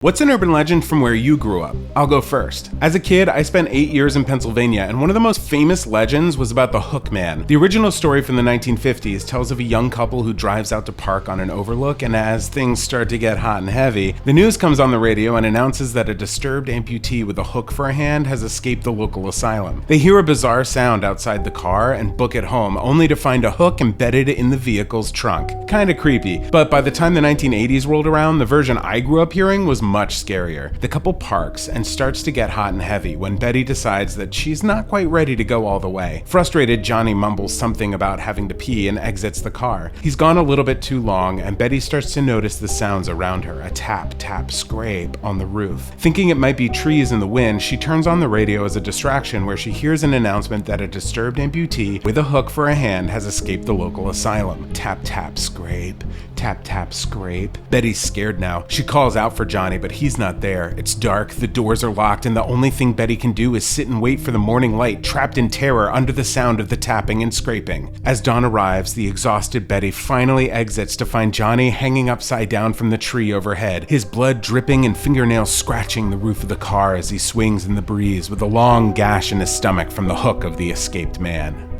What's an urban legend from where you grew up? I'll go first. As a kid, I spent 8 years in Pennsylvania, and one of the most famous legends was about the Hook Man. The original story from the 1950s tells of a young couple who drives out to park on an overlook, and as things start to get hot and heavy, the news comes on the radio and announces that a disturbed amputee with a hook for a hand has escaped the local asylum. They hear a bizarre sound outside the car and book it home, only to find a hook embedded in the vehicle's trunk. Kinda creepy, but by the time the 1980s rolled around, the version I grew up hearing was much scarier. The couple parks and starts to get hot and heavy when Betty decides that she's not quite ready to go all the way. Frustrated, Johnny mumbles something about having to pee and exits the car. He's gone a little bit too long, and Betty starts to notice the sounds around her, a tap, tap, scrape on the roof. Thinking it might be trees in the wind, she turns on the radio as a distraction where she hears an announcement that a disturbed amputee with a hook for a hand has escaped the local asylum. Tap, tap, scrape. Tap, tap, scrape. Betty's scared now. She calls out for Johnny, but he's not there. It's dark, the doors are locked, and the only thing Betty can do is sit and wait for the morning light, trapped in terror under the sound of the tapping and scraping. As dawn arrives, the exhausted Betty finally exits to find Johnny hanging upside down from the tree overhead, his blood dripping and fingernails scratching the roof of the car as he swings in the breeze with a long gash in his stomach from the hook of the escaped man.